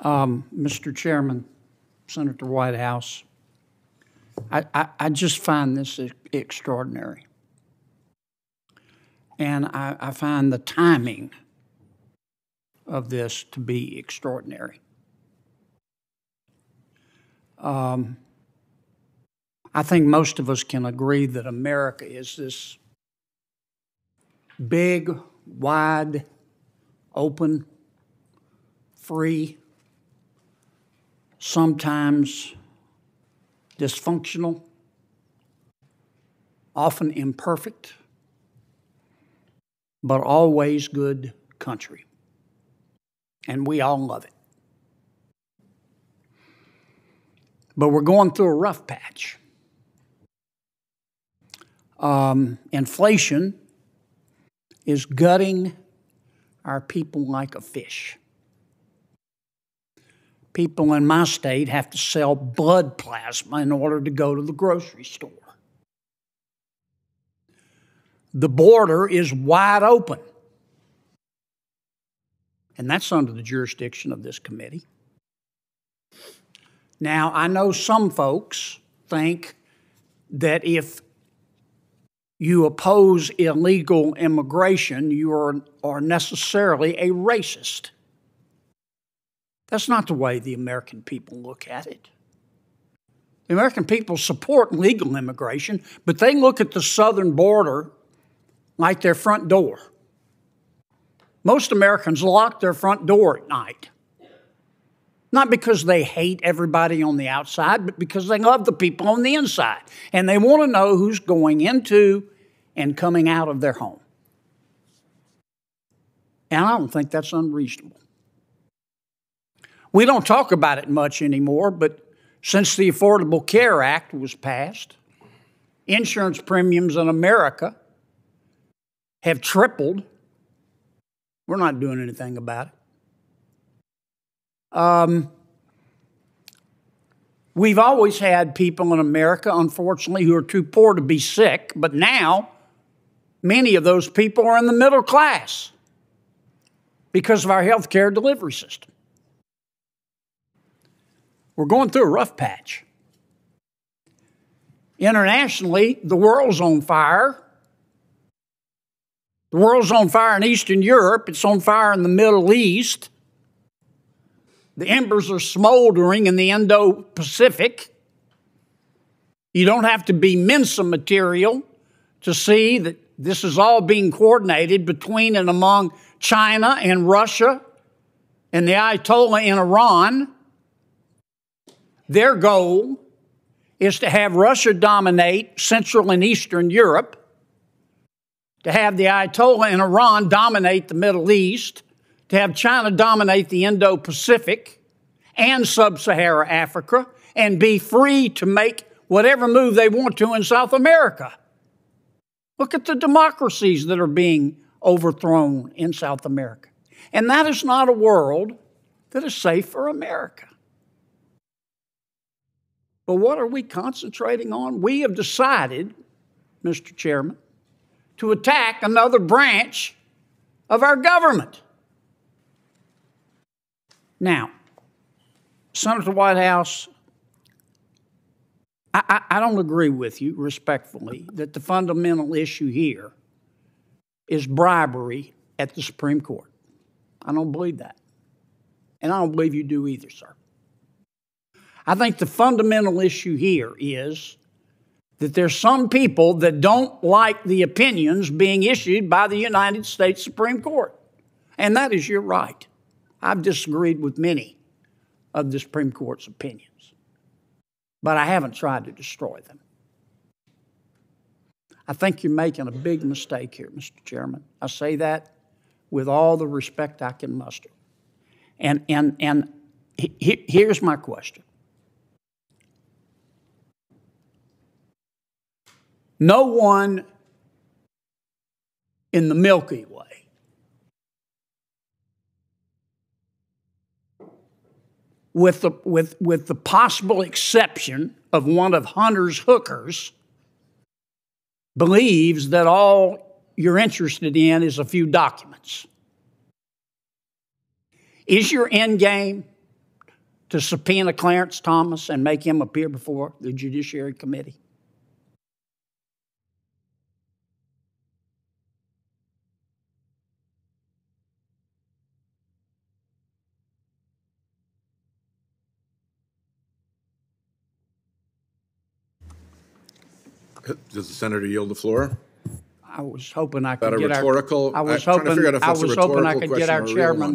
Mr. Chairman, Senator Whitehouse, I just find this extraordinary. And I find the timing of this to be extraordinary. I think most of us can agree that America is this big, wide, open, free, sometimes dysfunctional, often imperfect, but always good country. And we all love it. But we're going through a rough patch. Inflation is gutting our people like a fish. People in my state have to sell blood plasma in order to go to the grocery store. The border is wide open. And that's under the jurisdiction of this committee. Now, I know some folks think that if you oppose illegal immigration, you are necessarily a racist. That's not the way the American people look at it. The American people support legal immigration, but they look at the southern border like their front door. Most Americans lock their front door at night. Not because they hate everybody on the outside, but because they love the people on the inside. And they want to know who's going into and coming out of their home. And I don't think that's unreasonable. We don't talk about it much anymore, but since the Affordable Care Act was passed, insurance premiums in America have tripled. We're not doing anything about it. We've always had people in America, unfortunately, who are too poor to be sick, but now many of those people are in the middle class because of our health care delivery system. We're going through a rough patch. Internationally, the world's on fire. The world's on fire in Eastern Europe. It's on fire in the Middle East. The embers are smoldering in the Indo-Pacific. You don't have to be Mensa material to see that this is all being coordinated between and among China and Russia and the Ayatollah in Iran. Their goal is to have Russia dominate Central and Eastern Europe, to have the Ayatollah in Iran dominate the Middle East, to have China dominate the Indo-Pacific and Sub-Saharan Africa, and be free to make whatever move they want to in South America. Look at the democracies that are being overthrown in South America. And that is not a world that is safe for America. But what are we concentrating on? We have decided, Mr. Chairman, to attack another branch of our government. Now, Senator Whitehouse, I don't agree with you, respectfully, that the fundamental issue here is bribery at the Supreme Court. I don't believe that. And I don't believe you do either, sir. I think the fundamental issue here is that there's some people that don't like the opinions being issued by the United States Supreme Court. And that is your right. I've disagreed with many of the Supreme Court's opinions, but I haven't tried to destroy them. I think you're making a big mistake here, Mr. Chairman. I say that with all the respect I can muster. And here's my question. No one in the Milky Way with the possible exception of one of Hunter's hookers believes that all you're interested in is a few documents. Is your end game to subpoena Clarence Thomas and make him appear before the Judiciary Committee? Does the senator yield the floor? I was hoping I That could a get rhetorical? I was I'm trying to figure out if hoping I that's a was hoping I rhetorical could get our question or a real chairman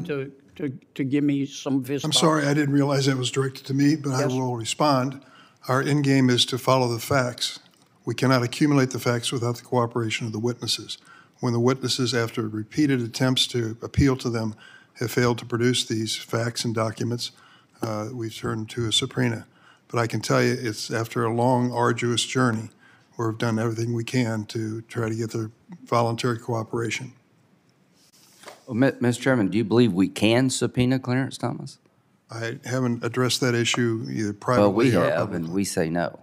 one. to give me some of his I'm thoughts. sorry, I didn't realize that was directed to me, but Yes. I will respond. Our end game is to follow the facts. We cannot accumulate the facts without the cooperation of the witnesses. When the witnesses, after repeated attempts to appeal to them, have failed to produce these facts and documents, we've turned to a subpoena. But I can tell you, it's after a long, arduous journey where we've done everything we can to try to get their voluntary cooperation. Well, Mr. Chairman, do you believe we can subpoena Clarence Thomas? I haven't addressed that issue either privately Well, we or have, publicly. and we say no.